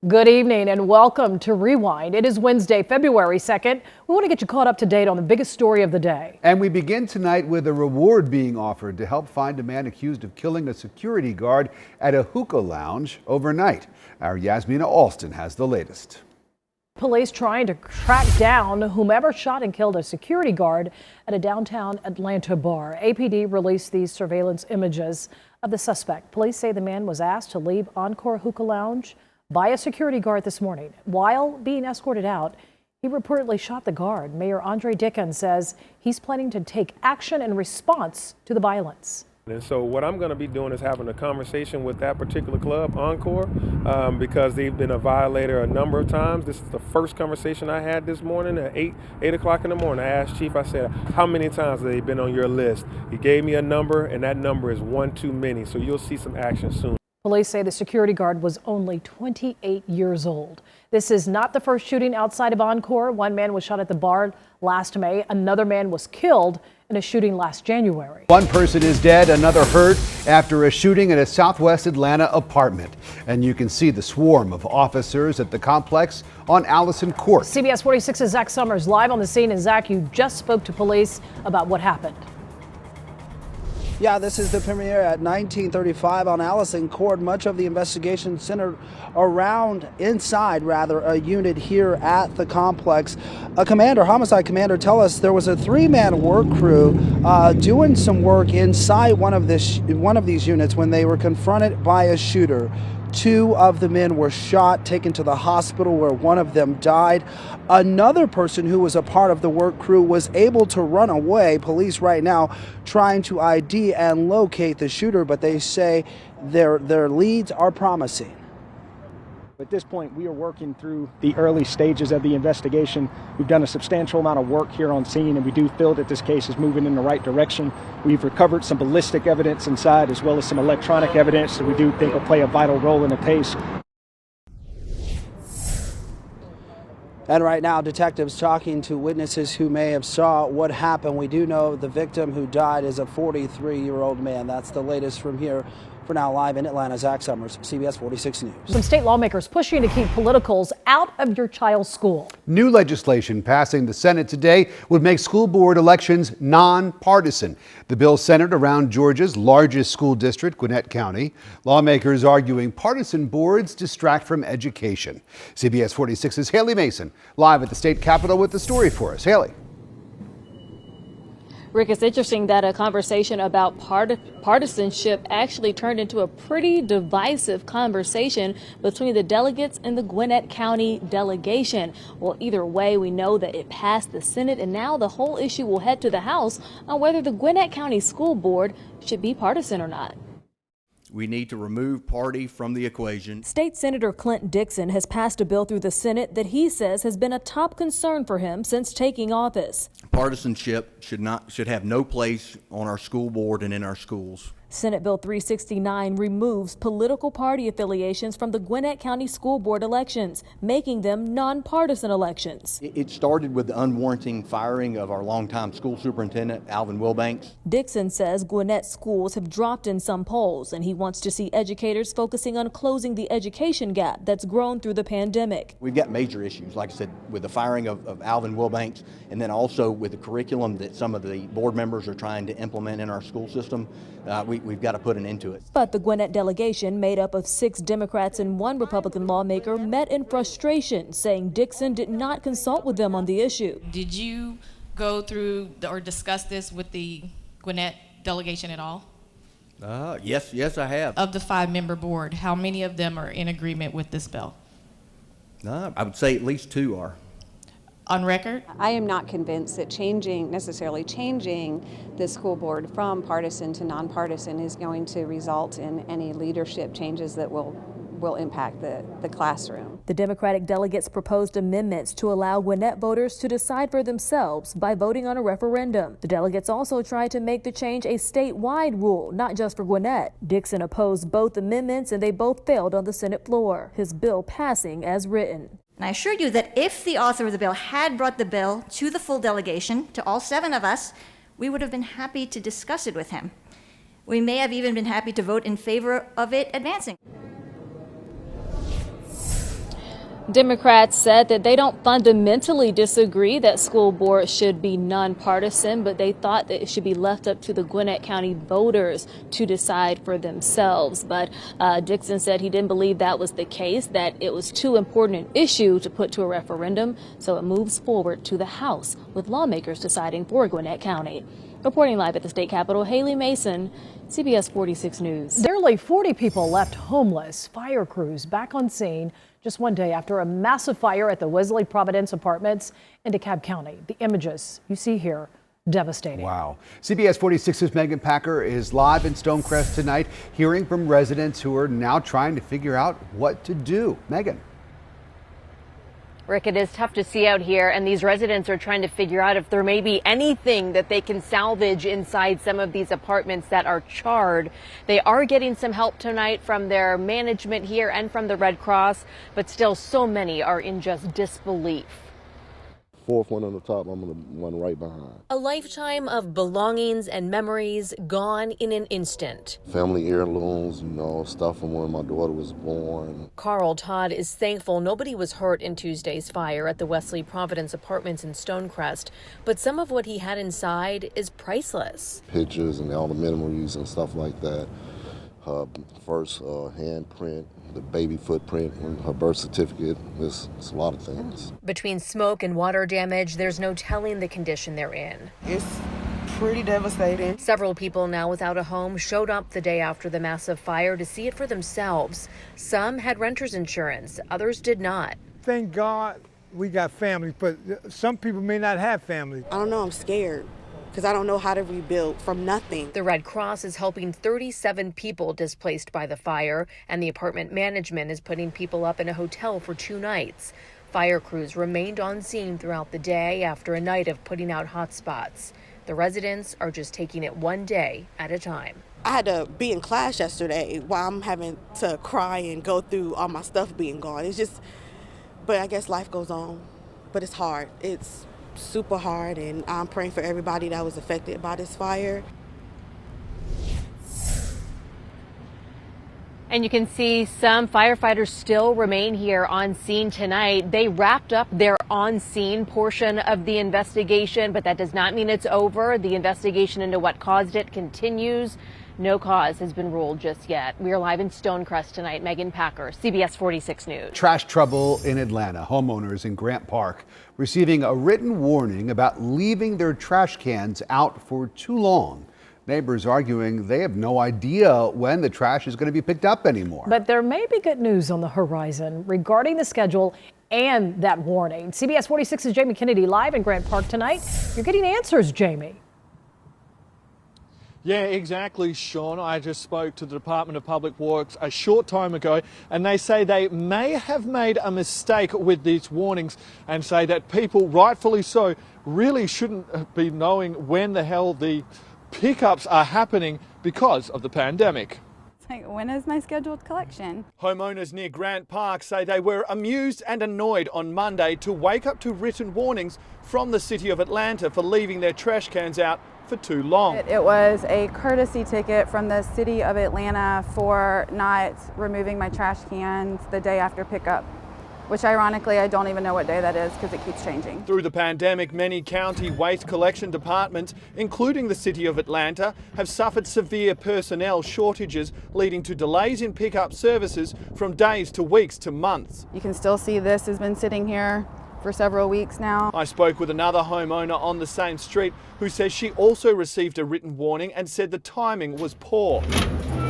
Good evening and welcome to Rewind. It is Wednesday, February 2nd. We want to get you caught up to date on the biggest story of the day. And we begin tonight with a reward being offered to help find a man accused of killing a security guard at a hookah lounge overnight. Our Yasmina Alston has the latest. Police trying to track down whomever shot and killed a security guard at a downtown Atlanta bar. APD released these surveillance images of the suspect. Police say the man was asked to leave Encore Hookah Lounge by a security guard this morning. While being escorted out, he reportedly shot the guard. Mayor Andre Dickens says he's planning to take action in response to the violence. And so what I'm going to be doing is having a conversation with that particular club, Encore, because they've been a violator a number of times. This is the first conversation I had this morning at 8 o'clock in the morning. I asked Chief, I said, how many times have they been on your list? He gave me a number, and that number is one too many. So you'll see some action soon. Police say the security guard was only 28 years old. This is not the first shooting outside of Encore. One man was shot at the bar last May. Another man was killed in a shooting last January. One person is dead, another hurt after a shooting at a Southwest Atlanta apartment. And you can see the swarm of officers at the complex on Allison Court. CBS 46's Zach Summers live on the scene. And Zach, you just spoke to police about what happened. Yeah, this is the premiere at 1935 on Allison Court. Much of the investigation centered around, a unit here at the complex. A homicide commander, tell us there was a three-man work crew doing some work inside one of these units when they were confronted by a shooter. Two of the men were shot, taken to the hospital where one of them died. Another person who was a part of the work crew was able to run away. Police right now trying to ID and locate the shooter, but they say their leads are promising. At this point, we are working through the early stages of the investigation. We've done a substantial amount of work here on scene, and we do feel that this case is moving in the right direction. We've recovered some ballistic evidence inside, as well as some electronic evidence that we do think will play a vital role in the case. And right now, detectives talking to witnesses who may have saw what happened. We do know the victim who died is a 43-year-old man. That's the latest from here. For now, live in Atlanta, Zach Summers, CBS 46 News. Some state lawmakers pushing to keep politicals out of your child's school. New legislation passing the Senate today would make school board elections nonpartisan. The bill centered around Georgia's largest school district, Gwinnett County. Lawmakers arguing partisan boards distract from education. CBS 46's Haley Mason live at the state capitol with the story for us. Haley. Rick, it's interesting that a conversation about partisanship actually turned into a pretty divisive conversation between the delegates and the Gwinnett County delegation. Well, either way, we know that it passed the Senate, and now the whole issue will head to the House on whether the Gwinnett County School Board should be partisan or not. We need to remove party from the equation. State Senator Clint Dixon has passed a bill through the Senate that he says has been a top concern for him since taking office. Partisanship should have no place on our school board and in our schools. Senate Bill 369 removes political party affiliations from the Gwinnett County School Board elections, making them nonpartisan elections. It started with the unwarranted firing of our longtime school superintendent, Alvin Wilbanks. Dixon says Gwinnett schools have dropped in some polls, and he wants to see educators focusing on closing the education gap that's grown through the pandemic. We've got major issues, like I said, with the firing of Alvin Wilbanks, and then also with the curriculum that some of the board members are trying to implement in our school system. We've got to put an end to it. But the Gwinnett delegation, made up of 6 Democrats and 1 Republican lawmaker, met in frustration, saying Dixon did not consult with them on the issue. Did you go through or discuss this with the Gwinnett delegation at all? Yes, I have. Of the 5-member board, how many of them are in agreement with this bill? I would say at least 2 are. On record? I am not convinced that necessarily changing the school board from partisan to nonpartisan is going to result in any leadership changes that will impact the classroom. The Democratic delegates proposed amendments to allow Gwinnett voters to decide for themselves by voting on a referendum. The delegates also tried to make the change a statewide rule, not just for Gwinnett. Dixon opposed both amendments, and they both failed on the Senate floor, his bill passing as written. And I assure you that if the author of the bill had brought the bill to the full delegation, to all 7 of us, we would have been happy to discuss it with him. We may have even been happy to vote in favor of it advancing. Democrats said that they don't fundamentally disagree that school board should be nonpartisan, but they thought that it should be left up to the Gwinnett County voters to decide for themselves. But Dixon said he didn't believe that was the case, that it was too important an issue to put to a referendum, so it moves forward to the House with lawmakers deciding for Gwinnett County. Reporting live at the state capitol, Haley Mason, CBS 46 News. Nearly 40 people left homeless. Fire crews back on scene just one day after a massive fire at the Wesley Providence Apartments in DeKalb County. The images you see here, devastating. Wow. CBS 46's Megan Packer is live in Stonecrest tonight, hearing from residents who are now trying to figure out what to do. Megan. Rick, it is tough to see out here, and these residents are trying to figure out if there may be anything that they can salvage inside some of these apartments that are charred. They are getting some help tonight from their management here and from the Red Cross, but still so many are in just disbelief. Fourth one on the top, I'm the one right behind. A lifetime of belongings and memories gone in an instant. Family heirlooms, stuff from when my daughter was born. Carl Todd is thankful nobody was hurt in Tuesday's fire at the Wesley Providence Apartments in Stonecrest, but some of what he had inside is priceless. Pictures and all the memories and stuff like that. Her first handprint, the baby footprint, and her birth certificate. It's a lot of things. Between smoke and water damage, there's no telling the condition they're in. It's pretty devastating. Several people now without a home showed up the day after the massive fire to see it for themselves. Some had renter's insurance, others did not. Thank God we got family, but some people may not have family. I don't know, I'm scared, because I don't know how to rebuild from nothing. The Red Cross is helping 37 people displaced by the fire, and the apartment management is putting people up in a hotel for 2 nights. Fire crews remained on scene throughout the day after a night of putting out hot spots. The residents are just taking it one day at a time. I had to be in class yesterday while I'm having to cry and go through all my stuff being gone. But I guess life goes on. But it's hard. It's super hard, and I'm praying for everybody that was affected by this fire. And you can see some firefighters still remain here on scene tonight. They wrapped up their on-scene portion of the investigation, but that does not mean it's over. The investigation into what caused it continues. No cause has been ruled just yet. We are live in Stonecrest tonight. Megan Packer, CBS 46 News. Trash trouble in Atlanta. Homeowners in Grant Park receiving a written warning about leaving their trash cans out for too long. Neighbors arguing they have no idea when the trash is going to be picked up anymore. But there may be good news on the horizon regarding the schedule and that warning. CBS 46's Jamie Kennedy live in Grant Park tonight. You're getting answers, Jamie. Yeah, exactly, Sean. I just spoke to the Department of Public Works a short time ago, and they say they may have made a mistake with these warnings and say that people, rightfully so, really shouldn't be knowing when the hell the pickups are happening because of the pandemic. It's like, when is my scheduled collection? Homeowners near Grant Park say they were amused and annoyed on Monday to wake up to written warnings from the City of Atlanta for leaving their trash cans out for too long. It was a courtesy ticket from the City of Atlanta for not removing my trash cans the day after pickup, which ironically I don't even know what day that is because it keeps changing. Through the pandemic, many county waste collection departments, including the City of Atlanta, have suffered severe personnel shortages, leading to delays in pickup services from days to weeks to months. You can still see this has been sitting here for several weeks now. I spoke with another homeowner on the same street who says she also received a written warning and said the timing was poor.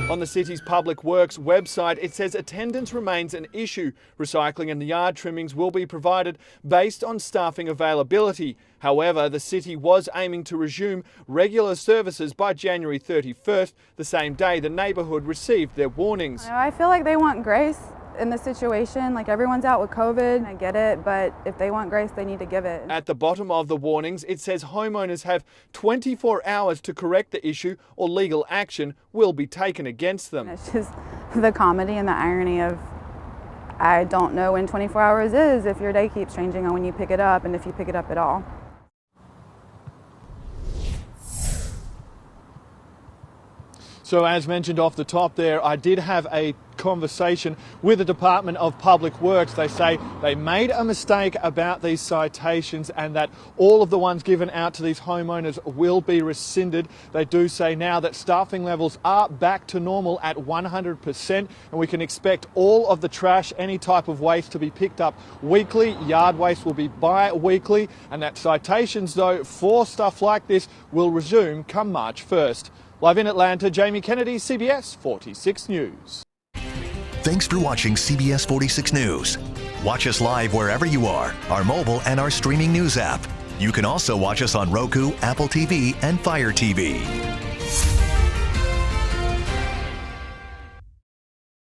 On the city's Public Works website, it says attendance remains an issue. Recycling and yard trimmings will be provided based on staffing availability. However, the city was aiming to resume regular services by January 31st, the same day the neighbourhood received their warnings. I feel like they want grace in the situation. Like, everyone's out with COVID, I get it, but if they want grace, they need to give it. At the bottom of the warnings, it says homeowners have 24 hours to correct the issue or legal action will be taken against them. It's just the comedy and the irony of, I don't know when 24 hours is if your day keeps changing on when you pick it up and if you pick it up at all. So as mentioned off the top there, I did have a conversation with the Department of Public Works. They say they made a mistake about these citations and that all of the ones given out to these homeowners will be rescinded. They do say now that staffing levels are back to normal at 100%, and we can expect all of the trash, any type of waste, to be picked up weekly. Yard waste will be bi-weekly, and that citations, though, for stuff like this will resume come March 1st. Live in Atlanta, Jamie Kennedy, CBS 46 News. Thanks for watching CBS 46 News. Watch us live wherever you are, our mobile and our streaming news app. You can also watch us on Roku, Apple TV, and Fire TV.